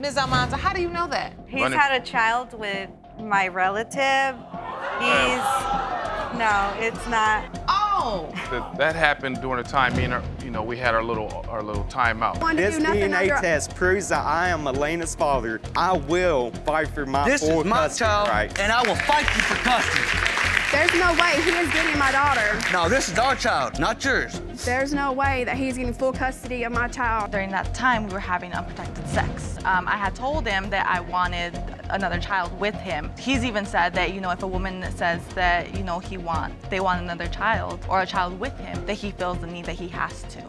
Ms. Almanza, how do you know that? He's had a child with my relative. No, it's not. Oh! That happened during the time me and her, we had our little timeout. This DNA test proves that I am Elena's father. I will fight for my full custody rights. And I will fight you for custody. There's no way he is getting my daughter. No, this is our child, not yours. There's no way that he's getting full custody of my child. During that time, we were having unprotected sex. I had told him that I wanted another child with him. He's even said that, if a woman says that, they want another child or a child with him, that he feels the need that he has to.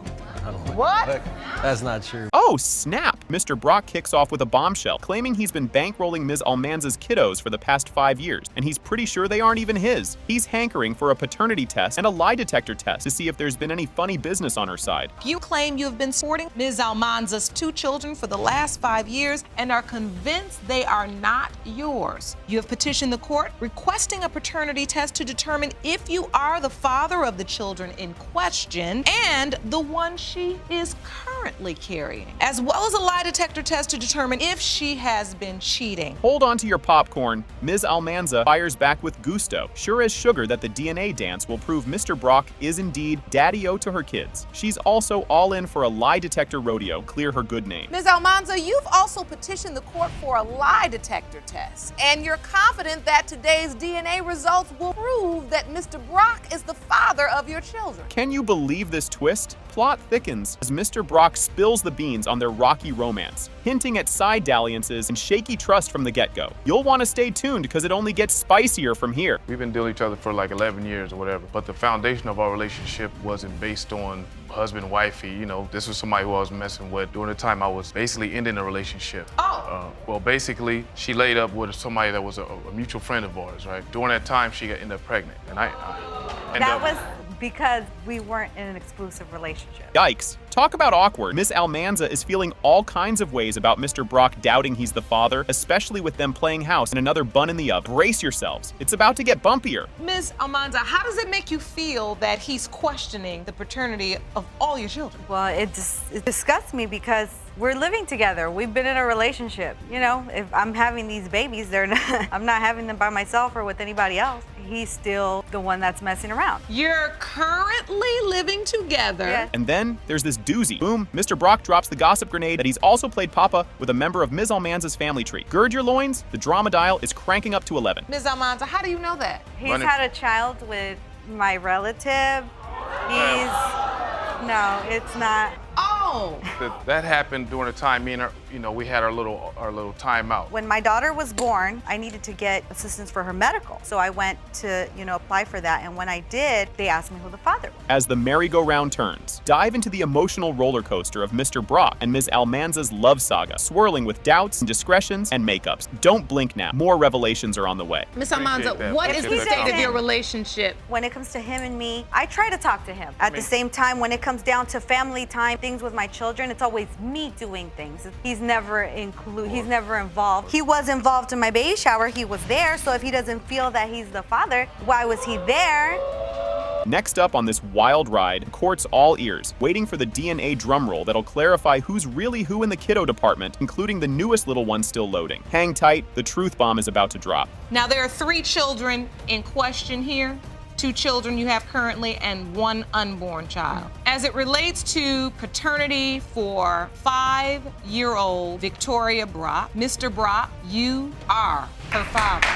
What? That's not true. Oh, snap! Mr. Brock kicks off with a bombshell, claiming he's been bankrolling Ms. Almanza's kiddos for the past 5 years, and he's pretty sure they aren't even his. He's hankering for a paternity test and a lie detector test to see if there's been any funny business on her side. You claim you have been supporting Ms. Almanza's 2 children for the last 5 years and are convinced they are not yours. You have petitioned the court requesting a paternity test to determine if you are the father of the children in question and the one she is currently carrying, as well as a lie detector test to determine if she has been cheating. Hold on to your popcorn. Ms. Almanza fires back with gusto, sure as sugar that the DNA dance will prove Mr. Brock is indeed daddy-o to her kids. She's also all in for a lie detector rodeo, clear her good name. Ms. Almanza, you've also petitioned the court for a lie detector test, and you're confident that today's DNA results will prove that Mr. Brock is the father of your children. Can you believe this twist? Plot thickens as Mr. Brock spills the beans on their rocky romance, hinting at side dalliances and shaky trust from the get-go. You'll want to stay tuned because it only gets spicier from here. We've been dealing with each other for like 11 years or whatever, but the foundation of our relationship wasn't based on husband, wifey. This was somebody who I was messing with during the time I was basically ending a relationship. Oh! Well, basically, she laid up with somebody that was a mutual friend of ours, right? During that time, she ended up pregnant, and That was because we weren't in an exclusive relationship. Yikes. Talk about awkward. Miss Almanza is feeling all kinds of ways about Mr. Brock doubting he's the father, especially with them playing house and another bun in the oven. Brace yourselves. It's about to get bumpier. Ms. Almanza, how does it make you feel that he's questioning the paternity of all your children? Well, it disgusts me because we're living together. We've been in a relationship. If I'm having these babies, I'm not having them by myself or with anybody else. He's still the one that's messing around. You're currently living together. Yeah. And then there's this doozy. Boom, Mr. Brock drops the gossip grenade that he's also played Papa with a member of Ms. Almanza's family tree. Gird your loins, the drama dial is cranking up to 11. Ms. Almanza, how do you know that? He's had a child with my relative. No, it's not. Oh! That happened during the time me and her, we had our little timeout. When my daughter was born, I needed to get assistance for her medical. So I went to, apply for that. And when I did, they asked me who the father was. As the merry-go-round turns, dive into the emotional roller coaster of Mr. Brock and Ms. Almanza's love saga, swirling with doubts and discretions and makeups. Don't blink now. More revelations are on the way. Ms. Almanza, what is the state of your relationship? When it comes to him and me, I try to talk to him. At the same time, when it comes down to family time, things with my children, it's always me doing things. He's never involved. He was involved in my baby shower. He was there. So if he doesn't feel that he's the father, why was he there? Next up on this wild ride, court's all ears, waiting for the DNA drum roll that'll clarify who's really who in the kiddo department, including the newest little one still loading. Hang tight, the truth bomb is about to drop. Now, there are 3 children in question here. 2 children you have currently and 1 unborn child. As it relates to paternity for 5-year-old Victoria Brock, Mr. Brock, you are her father.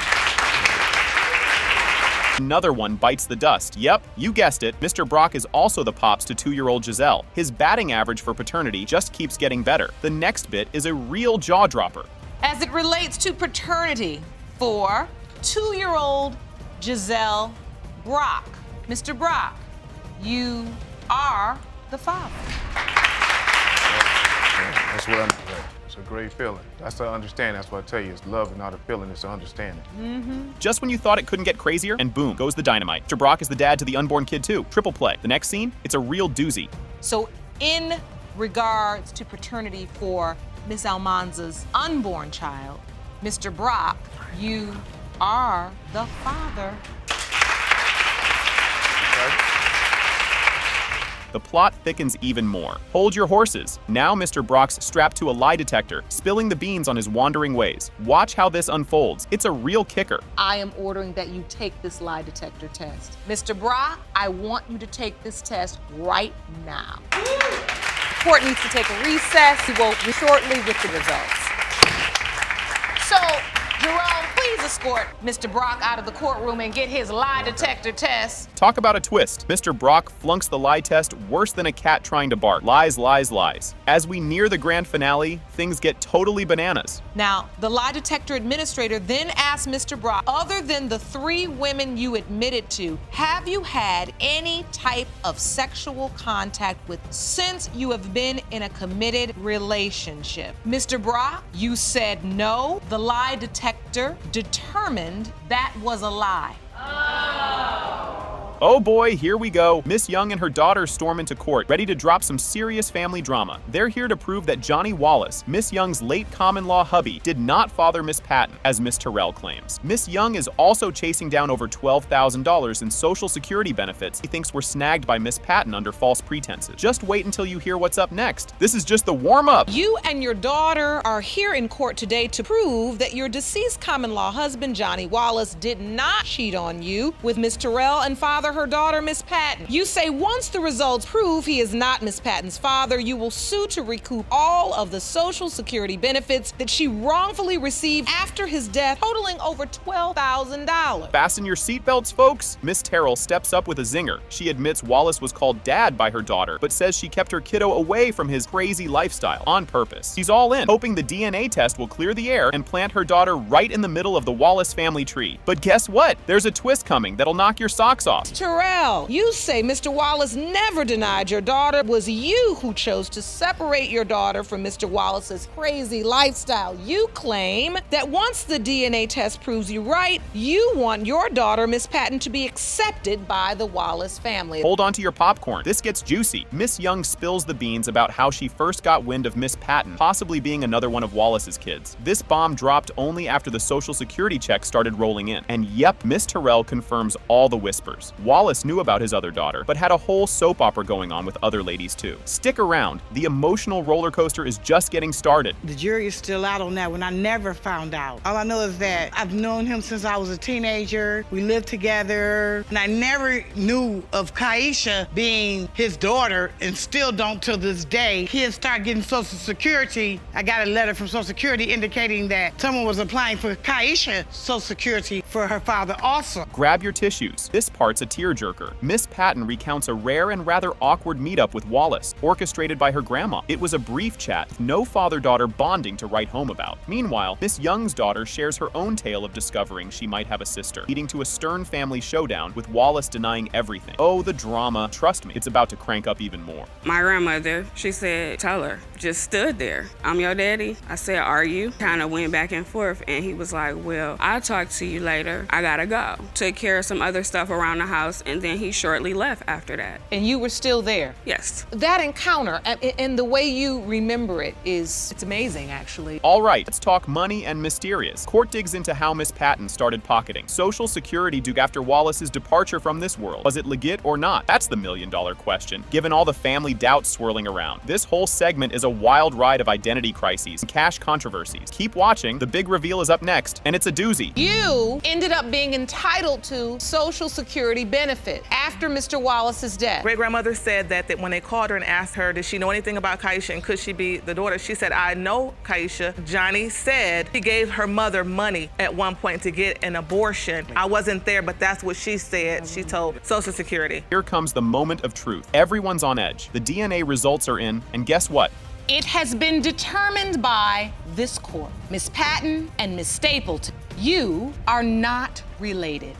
Another one bites the dust. Yep, you guessed it. Mr. Brock is also the pops to 2-year-old Giselle. His batting average for paternity just keeps getting better. The next bit is a real jaw-dropper. As it relates to paternity for 2-year-old Giselle Brock, Mr. Brock, you are the father. That's what it's a great feeling. That's the understanding. That's what I tell you. It's love and not a feeling. It's an understanding. Just when you thought it couldn't get crazier, and boom, goes the dynamite. Mr. Brock is the dad to the unborn kid too. Triple play. The next scene, it's a real doozy. So in regards to paternity for Miss Almanza's unborn child, Mr. Brock, you are the father. the plot thickens even more. Hold your horses. Now Mr. Brock's strapped to a lie detector, spilling the beans on his wandering ways. Watch how this unfolds. It's a real kicker. I am ordering that you take this lie detector test. Mr. Brock, I want you to take this test right now. Court needs to take a recess. We will be shortly with the results. So, Jerome, please escort Mr. Brock out of the courtroom and get his lie detector test. Talk about a twist. Mr. Brock flunks the lie test worse than a cat trying to bark. Lies, lies, lies. As we near the grand finale, things get totally bananas. Now, the lie detector administrator then asked Mr. Brock, other than the 3 women you admitted to, have you had any type of sexual contact with since you have been in a committed relationship? Mr. Brock, you said no. The lie detector determined that was a lie. Oh boy, here we go. Miss Young and her daughter storm into court, ready to drop some serious family drama. They're here to prove that Johnny Wallace, Miss Young's late common-law hubby, did not father Miss Patton, as Miss Terrell claims. Miss Young is also chasing down over $12,000 in Social Security benefits he thinks were snagged by Miss Patton under false pretenses. Just wait until you hear what's up next. This is just the warm-up. You and your daughter are here in court today to prove that your deceased common-law husband, Johnny Wallace, did not cheat on you with Miss Terrell and father her daughter, Miss Patton. You say once the results prove he is not Miss Patton's father, you will sue to recoup all of the Social Security benefits that she wrongfully received after his death, totaling over $12,000. Fasten your seatbelts, folks. Miss Terrell steps up with a zinger. She admits Wallace was called dad by her daughter, but says she kept her kiddo away from his crazy lifestyle on purpose. She's all in, hoping the DNA test will clear the air and plant her daughter right in the middle of the Wallace family tree. But guess what? There's a twist coming that'll knock your socks off. Terrell, you say Mr. Wallace never denied your daughter. It was you who chose to separate your daughter from Mr. Wallace's crazy lifestyle. You claim that once the DNA test proves you right, you want your daughter, Miss Patton, to be accepted by the Wallace family. Hold on to your popcorn. This gets juicy. Miss Young spills the beans about how she first got wind of Miss Patton possibly being another one of Wallace's kids. This bomb dropped only after the Social Security checks started rolling in. And yep, Miss Terrell confirms all the whispers. Wallace knew about his other daughter, but had a whole soap opera going on with other ladies too. Stick around. The emotional roller coaster is just getting started. The jury is still out on that one. I never found out. All I know is that I've known him since I was a teenager. We lived together, and I never knew of Kaisha being his daughter, and still don't till this day. Kids start getting Social Security. I got a letter from Social Security indicating that someone was applying for Kaisha Social Security for her father also. Grab your tissues. This part's a tearjerker. Miss Patton recounts a rare and rather awkward meetup with Wallace, orchestrated by her grandma. It was a brief chat, with no father-daughter bonding to write home about. Meanwhile, Miss Young's daughter shares her own tale of discovering she might have a sister, leading to a stern family showdown with Wallace denying everything. Oh, the drama. Trust me, it's about to crank up even more. My grandmother, she said, tell her, just stood there. I'm your daddy. I said, are you? Kind of went back and forth, and he was like, well, I'll talk to you later. I gotta go. Took care of some other stuff around the house, and then he shortly left after that. And you were still there? Yes. That encounter, and the way you remember it it's amazing, actually. All right, let's talk money and mysterious. Court digs into how Miss Patton started pocketing Social Security due after Wallace's departure from this world. Was it legit or not? That's the million-dollar question, given all the family doubts swirling around. This whole segment is a wild ride of identity crises and cash controversies. Keep watching, the big reveal is up next, and it's a doozy. You ended up being entitled to Social Security benefit after Mr. Wallace's death. Great-grandmother said that when they called her and asked her, did she know anything about Kaisha and could she be the daughter? She said, I know Kaisha. Johnny said he gave her mother money at one point to get an abortion. I wasn't there, but that's what she said. She told Social Security. Here comes the moment of truth. Everyone's on edge. The DNA results are in, and guess what? It has been determined by this court, Miss Patton and Miss Stapleton. You are not related.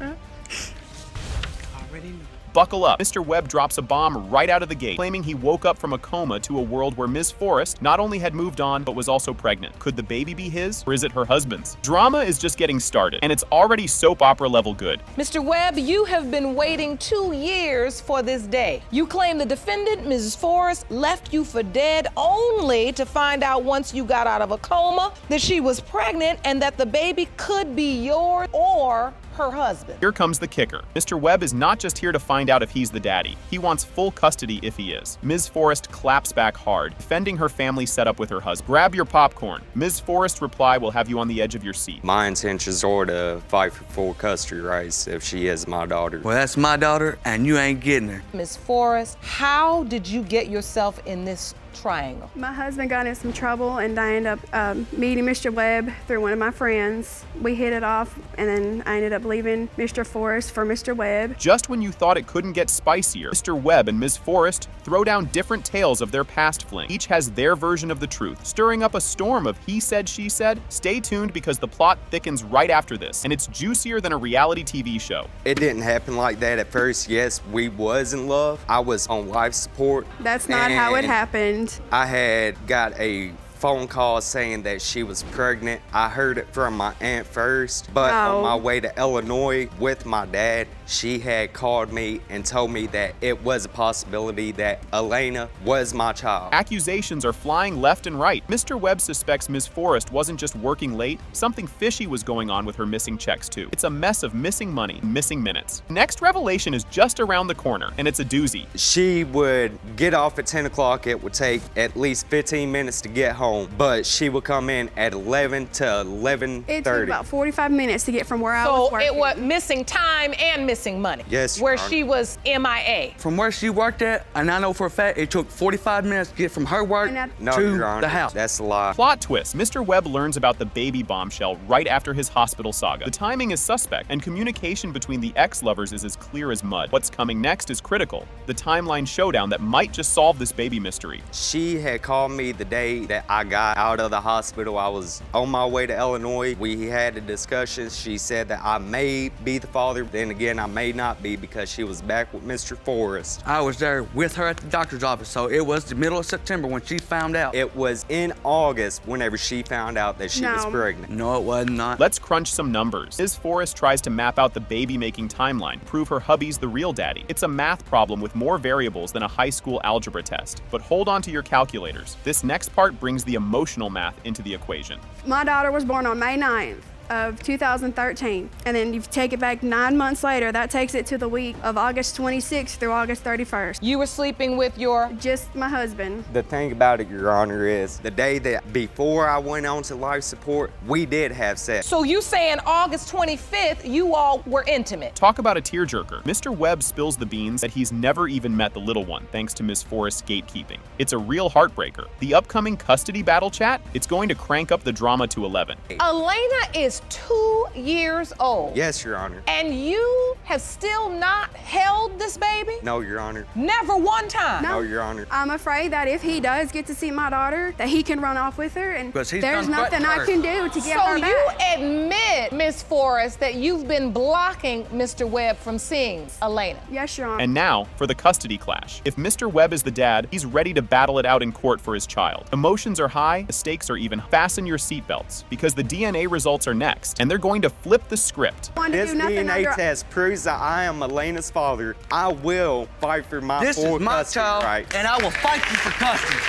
Already knew. Buckle up. Mr. Webb drops a bomb right out of the gate, claiming he woke up from a coma to a world where Ms. Forrest not only had moved on, but was also pregnant. Could the baby be his, or is it her husband's? Drama is just getting started, and it's already soap opera level good. Mr. Webb, you have been waiting 2 years for this day. You claim the defendant, Mrs. Forrest, left you for dead only to find out once you got out of a coma that she was pregnant and that the baby could be yours or her husband. Here comes the kicker. Mr. Webb is not just here to find out if he's the daddy. He wants full custody if he is. Ms. Forrest claps back hard, defending her family setup with her husband. Grab your popcorn. Ms. Forrest's reply will have you on the edge of your seat. My intentions are to fight for full custody rights if she is my daughter. Well, that's my daughter, and you ain't getting her. Ms. Forrest, how did you get yourself in this triangle? My husband got in some trouble, and I ended up meeting Mr. Webb through one of my friends. We hit it off, and then I ended up leaving Mr. Forrest for Mr. Webb. Just when you thought it couldn't get spicier, Mr. Webb and Ms. Forrest throw down different tales of their past fling. Each has their version of the truth, stirring up a storm of he said, she said. Stay tuned because the plot thickens right after this, and it's juicier than a reality TV show. It didn't happen like that at first. Yes, we was in love. I was on life support. That's not how it happened. I had got a phone call saying that she was pregnant. I heard it from my aunt first, but on my way to Illinois with my dad, she had called me and told me that it was a possibility that Elena was my child. Accusations are flying left and right. Mr. Webb suspects Ms. Forrest wasn't just working late, something fishy was going on with her missing checks too. It's a mess of missing money, missing minutes. Next revelation is just around the corner, and it's a doozy. She would get off at 10 o'clock. It would take at least 15 minutes to get home, but she would come in at 11 to 11:30. It took about 45 minutes to get from where I was So working. it was missing time and missing money. Yes, Your Where Honor. she was MIA. From where she worked at, and I know for a fact it took 45 minutes to get from her work No, to Your Honor, the house. that's a lie. Plot twist. Mr. Webb learns about the baby bombshell right after his hospital saga. The timing is suspect, and communication between the ex-lovers is as clear as mud. What's coming next is critical. The timeline showdown that might just solve this baby mystery. She had called me the day that I got out of the hospital. I was on my way to Illinois. We had a discussion. She said that I may be the father. Then again, I may not be because she was back with Mr. Forrest. I was there with her at the doctor's office, so it was the middle of September when she found out. It was in August whenever she found out that she was pregnant. No, it was not. Let's crunch some numbers. Ms. Forrest tries to map out the baby-making timeline, prove her hubby's the real daddy. It's a math problem with more variables than a high school algebra test. But hold on to your calculators. This next part brings the emotional math into the equation. My daughter was born on May 9th of 2013, and then you take it back 9 months later, that takes it to the week of August 26th through August 31st. You were sleeping with your... Just my husband. The thing about it, Your Honor, is the day that before I went on to life support, we did have sex. So you saying August 25th, you all were intimate? Talk about a tearjerker. Mr. Webb spills the beans that he's never even met the little one, thanks to Ms. Forrest's gatekeeping. It's a real heartbreaker. The upcoming custody battle chat, it's going to crank up the drama to 11. Elena is 2 years old. Yes, Your Honor. And you have still not held this baby? No, Your Honor. Never one time? No, Your Honor. I'm afraid that if he does get to see my daughter, that he can run off with her, and Because he's there's done nothing I threatened can do to get So her you back. admit, Ms. Forrest, that you've been blocking Mr. Webb from seeing Elena? Yes, Your Honor. And now, for the custody clash. If Mr. Webb is the dad, he's ready to battle it out in court for his child. Emotions are high, the stakes are even. Fasten your seatbelts, because the DNA results are next, and they're going to flip the script. This DNA test proves that I am Elena's father. I will fight for my This full is my custody child, rights. and I will fight you for custody.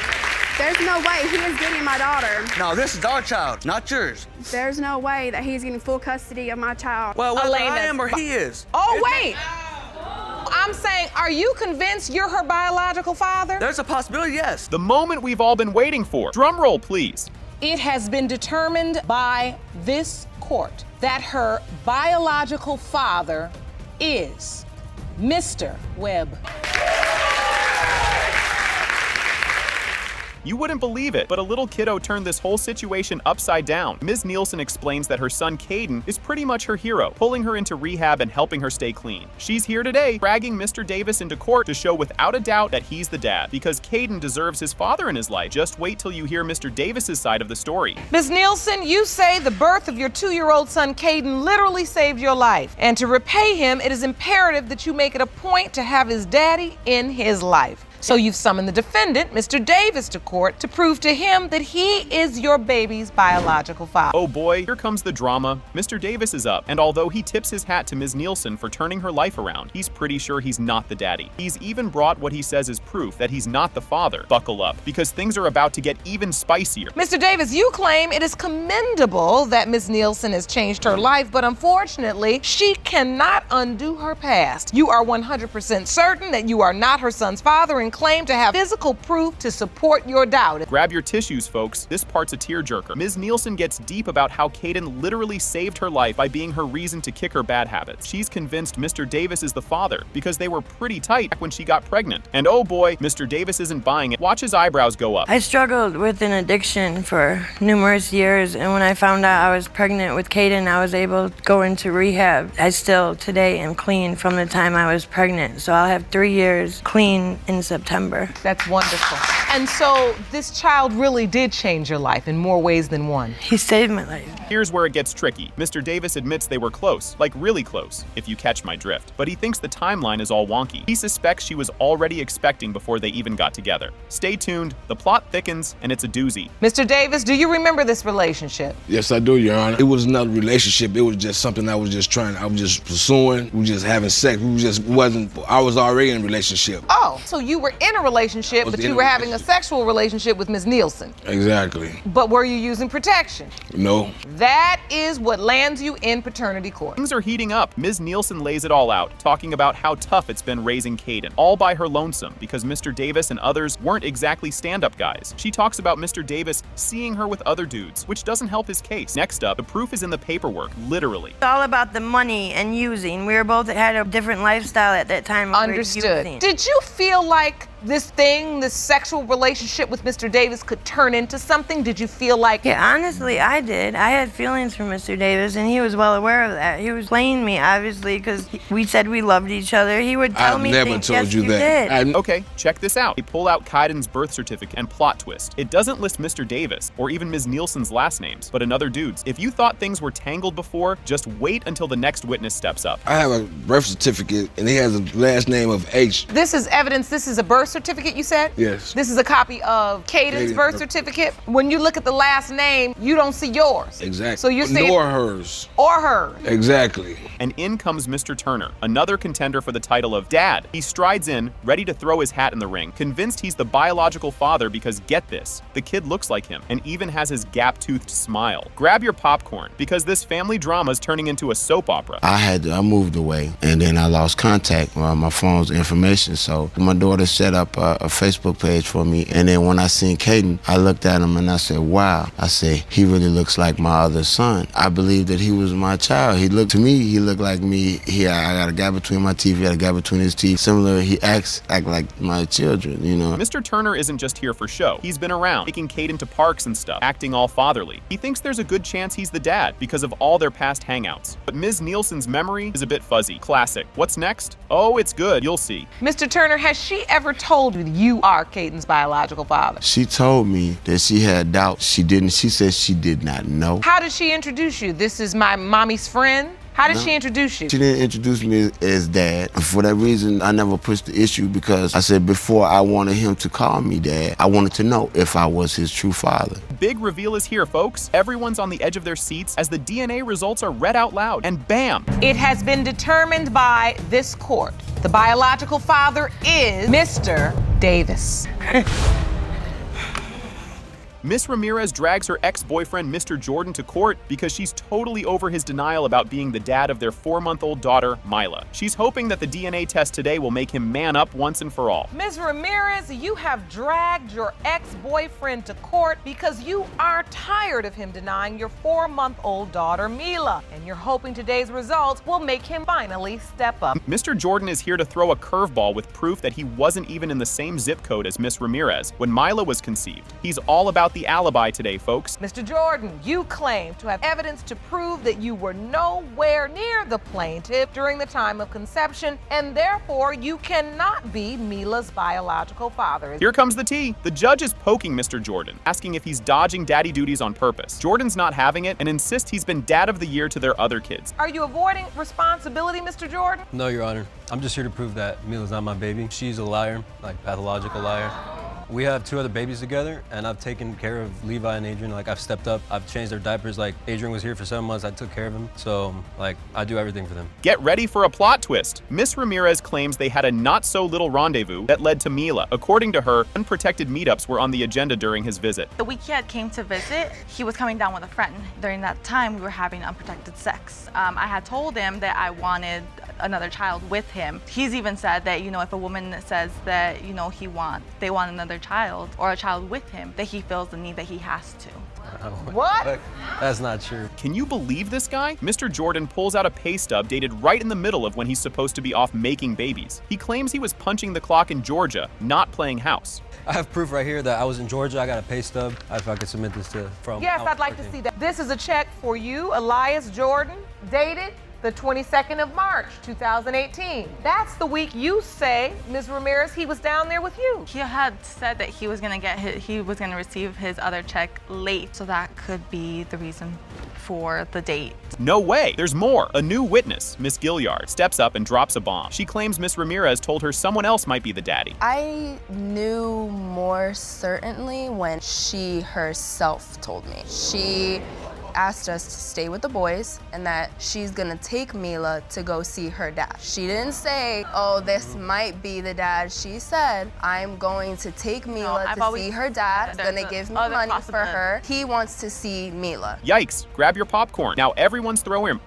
There's no way he is getting my daughter. No, this is our child, not yours. There's no way that he's getting full custody of my child. Well, whether Elena, I am or he is. Oh, wait. I'm saying, are you convinced you're her biological father? There's a possibility, yes. The moment we've all been waiting for. Drum roll, please. It has been determined by this court that her biological father is Mr. Webb. You wouldn't believe it, but a little kiddo turned this whole situation upside down. Ms. Nielsen explains that her son Caden is pretty much her hero, pulling her into rehab and helping her stay clean. She's here today, dragging Mr. Davis into court to show without a doubt that he's the dad, because Caden deserves his father in his life. Just wait till you hear Mr. Davis's side of the story. Ms. Nielsen, you say the birth of your 2-year-old son Caden literally saved your life. And to repay him, it is imperative that you make it a point to have his daddy in his life. So you've summoned the defendant, Mr. Davis, to court to prove to him that he is your baby's biological father. Oh boy, here comes the drama. Mr. Davis is up, and although he tips his hat to Ms. Nielsen for turning her life around, he's pretty sure he's not the daddy. He's even brought what he says is proof that he's not the father. Buckle up, because things are about to get even spicier. Mr. Davis, you claim it is commendable that Ms. Nielsen has changed her life, but unfortunately, she cannot undo her past. You are 100% certain that you are not her son's father and claim to have physical proof to support your doubt. Grab your tissues, folks. This part's a tearjerker. Ms. Nielsen gets deep about how Caden literally saved her life by being her reason to kick her bad habits. She's convinced Mr. Davis is the father because they were pretty tight when she got pregnant. And oh boy, Mr. Davis isn't buying it. Watch his eyebrows go up. I struggled with an addiction for numerous years, and when I found out I was pregnant with Caden, I was able to go into rehab. I still today am clean from the time I was pregnant, so I'll have 3 years clean in September. That's wonderful. And so this child really did change your life in more ways than one. He saved my life. Here's where it gets tricky. Mr. Davis admits they were close, like really close, if you catch my drift. But he thinks the timeline is all wonky. He suspects she was already expecting before they even got together. Stay tuned, the plot thickens, and it's a doozy. Mr. Davis, do you remember this relationship? Yes, I do, Your Honor. It was not a relationship. It was just something I was just pursuing. We were just having sex. I was already in a relationship. Oh, so you were in a relationship, but you were having a sexual relationship with Ms. Nielsen. Exactly. But were you using protection? No. That is what lands you in paternity court. Things are heating up. Ms. Nielsen lays it all out, talking about how tough it's been raising Caden, all by her lonesome, because Mr. Davis and others weren't exactly stand-up guys. She talks about Mr. Davis seeing her with other dudes, which doesn't help his case. Next up, the proof is in the paperwork, literally. It's all about the money and using. We were both had a different lifestyle at that time. Understood. Did you feel like this sexual relationship with Mr. Davis could turn into something? Did you feel like... Yeah, honestly, I did. I had feelings for Mr. Davis, and he was well aware of that. He was playing me, obviously, because we said we loved each other. He would tell me I've never things. told Yes, you that. Did. Okay, check this out. They pull out Kaiden's birth certificate and plot twist. It doesn't list Mr. Davis or even Ms. Nielsen's last names, but another dude's. If you thought things were tangled before, just wait until the next witness steps up. I have a birth certificate, and he has a last name of H. This is evidence. This is a birth certificate, you said? Yes. This is a copy of Caden's birth certificate. When you look at the last name, you don't see yours. Exactly. So you're saying... Nor hers. Or hers. Exactly. And in comes Mr. Turner, another contender for the title of Dad. He strides in, ready to throw his hat in the ring, convinced he's the biological father because, get this, the kid looks like him and even has his gap-toothed smile. Grab your popcorn, because this family drama is turning into a soap opera. I moved away, and then I lost contact with my phone's information, so my daughter set up a Facebook page for me, and then when I seen Caden, I looked at him and I said, wow. I said, he really looks like my other son. I believe that he was my child. He looked like me. I got a gap between my teeth, he had a gap between his teeth. Similar, he act like my children, you know. Mr. Turner isn't just here for show. He's been around, taking Caden to parks and stuff, acting all fatherly. He thinks there's a good chance he's the dad because of all their past hangouts. But Ms. Nielsen's memory is a bit fuzzy. Classic. What's next? Oh, it's good. You'll see. Mr. Turner, has she ever told you that you are Caden's biological father? She told me that she had doubts. She said she did not know. How did she introduce you? This is my mommy's friend? How did she introduce you? She didn't introduce me as dad. For that reason, I never pushed the issue because I said before I wanted him to call me dad, I wanted to know if I was his true father. Big reveal is here, folks. Everyone's on the edge of their seats as the DNA results are read out loud, and bam! It has been determined by this court. The biological father is Mr. Davis. Miss Ramirez drags her ex-boyfriend, Mr. Jordan, to court because she's totally over his denial about being the dad of their 4-month-old daughter, Mila. She's hoping that the DNA test today will make him man up once and for all. Ms. Ramirez, you have dragged your ex-boyfriend to court because you are tired of him denying your 4-month-old daughter, Mila, and you're hoping today's results will make him finally step up. Mr. Jordan is here to throw a curveball with proof that he wasn't even in the same zip code as Miss Ramirez when Mila was conceived. He's all about about the alibi today, folks. Mr. Jordan, you claim to have evidence to prove that you were nowhere near the plaintiff during the time of conception, and therefore you cannot be Mila's biological father. Here comes the tea. The judge is poking Mr. Jordan, asking if he's dodging daddy duties on purpose. Jordan's not having it and insists he's been dad of the year to their other kids. Are you avoiding responsibility, Mr. Jordan? No, Your Honor. I'm just here to prove that Mila's not my baby. She's a liar, like pathological liar. We have 2 other babies together, and I've taken care of Levi and Adrian. Like, I've stepped up. I've changed their diapers. Like, Adrian was here for 7 months. I took care of him. So, like, I do everything for them. Get ready for a plot twist. Miss Ramirez claims they had a not-so-little rendezvous that led to Mila. According to her, unprotected meetups were on the agenda during his visit. The week he had came to visit, he was coming down with a friend. During that time, we were having unprotected sex. I had told him that I wanted another child with him. He's even said that, you know, if a woman says that, you know, they want another child or a child with him, that he feels the need that he has to. What? That's not true. Can you believe this guy? Mr. Jordan pulls out a pay stub dated right in the middle of when he's supposed to be off making babies. He claims he was punching the clock in Georgia, not playing house. I have proof right here that I was in Georgia. I got a pay stub. If I could submit this from. Yes, I'd like to see that. This is a check for you, Elias Jordan, dated the 22nd of March, 2018. That's the week you say, Ms. Ramirez, he was down there with you. He had said that he was gonna receive his other check late, so that could be the reason for the date. No way! There's more! A new witness, Miss Gilliard, steps up and drops a bomb. She claims Miss Ramirez told her someone else might be the daddy. I knew more certainly when she herself told me. She asked us to stay with the boys and that she's gonna take Mila to go see her dad. She didn't say, oh, this might be the dad. She said, I'm going to take Mila to see her dad. He's gonna give me money for her. He wants to see Mila. Yikes, grab your popcorn. Now everyone's throwing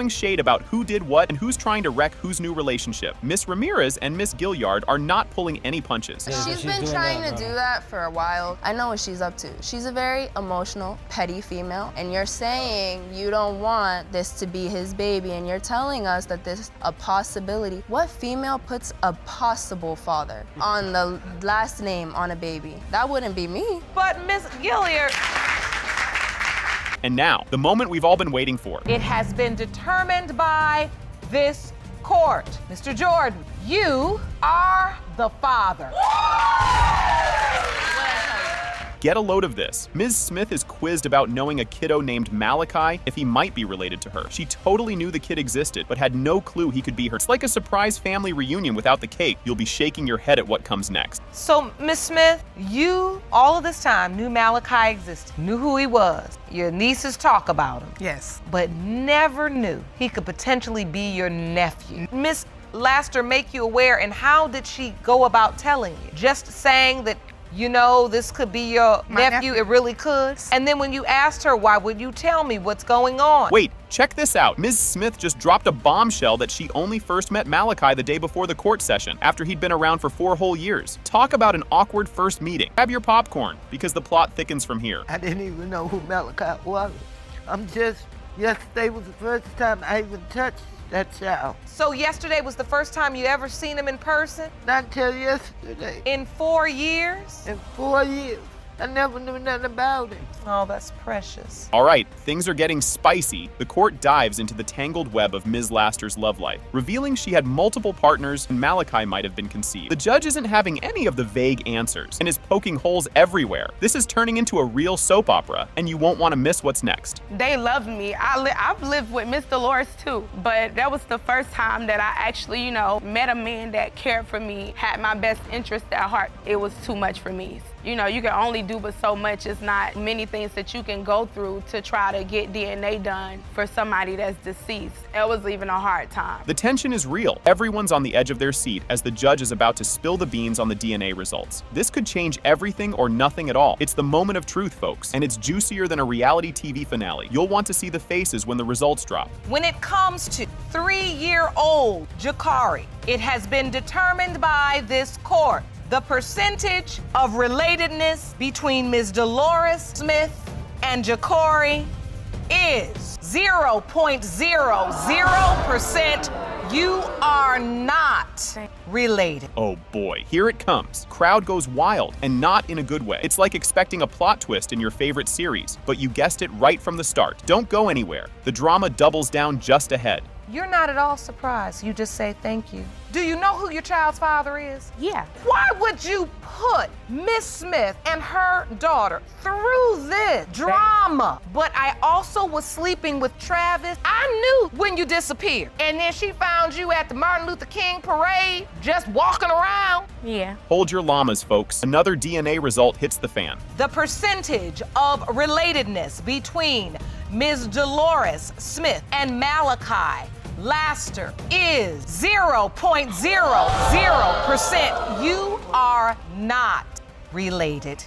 shade about who did what and who's trying to wreck whose new relationship. Miss Ramirez and Miss Gilliard are not pulling any punches. She's been trying to do that for a while. I know what she's up to. She's a very emotional, petty female, and you're saying you don't want this to be his baby, and you're telling us that this is a possibility. What female puts a possible father on the last name on a baby? That wouldn't be me. But Miss Gilliard. And now, the moment we've all been waiting for. It has been determined by this court. Mr. Jordan, you are the father. Get a load of this. Ms. Smith is quizzed about knowing a kiddo named Malachi if he might be related to her. She totally knew the kid existed, but had no clue he could be her. It's like a surprise family reunion without the cake. You'll be shaking your head at what comes next. So, Ms. Smith, you, all of this time, knew Malachi existed, knew who he was. Your nieces talk about him. Yes. But never knew he could potentially be your nephew. Miss Laster make you aware, and how did she go about telling you? Just saying that, you know, this could be your nephew, it really could? And then when you asked her, why would you tell me what's going on? Wait, check this out. Ms. Smith just dropped a bombshell that she only first met Malachi the day before the court session, after he'd been around for 4 whole years. Talk about an awkward first meeting. Grab your popcorn, because the plot thickens from here. I didn't even know who Malachi was. Yesterday was the first time I even touched that child. So yesterday was the first time you ever seen him in person? Not till yesterday. In 4 years? In 4 years. I never knew nothing about him. Oh, that's precious. All right, things are getting spicy. The court dives into the tangled web of Ms. Laster's love life, revealing she had multiple partners and Malachi might have been conceived. The judge isn't having any of the vague answers and is poking holes everywhere. This is turning into a real soap opera, and you won't want to miss what's next. They loved me. I've lived with Miss Dolores too, but that was the first time that I actually, met a man that cared for me, had my best interest at heart. It was too much for me. You can only do but so much. It's not many things that you can go through to try to get DNA done for somebody that's deceased. It was even a hard time. The tension is real. Everyone's on the edge of their seat as the judge is about to spill the beans on the DNA results. This could change everything or nothing at all. It's the moment of truth, folks, and it's juicier than a reality TV finale. You'll want to see the faces when the results drop. When it comes to 3-year-old Jakari, it has been determined by this court. The percentage of relatedness between Ms. Dolores Smith and Jakari is 0.00% You are not related. Oh boy, here it comes. Crowd goes wild, and not in a good way. It's like expecting a plot twist in your favorite series, but you guessed it right from the start. Don't go anywhere. The drama doubles down just ahead. You're not at all surprised. You just say thank you. Do you know who your child's father is? Yeah. Why would you put Miss Smith and her daughter through this drama? But I also was sleeping with Travis. I knew when you disappeared. And then she found you at the Martin Luther King parade, just walking around. Yeah. Hold your llamas, folks. Another DNA result hits the fan. The percentage of relatedness between Ms. Dolores Smith and Malachi Laster is 0.00%. You are not related.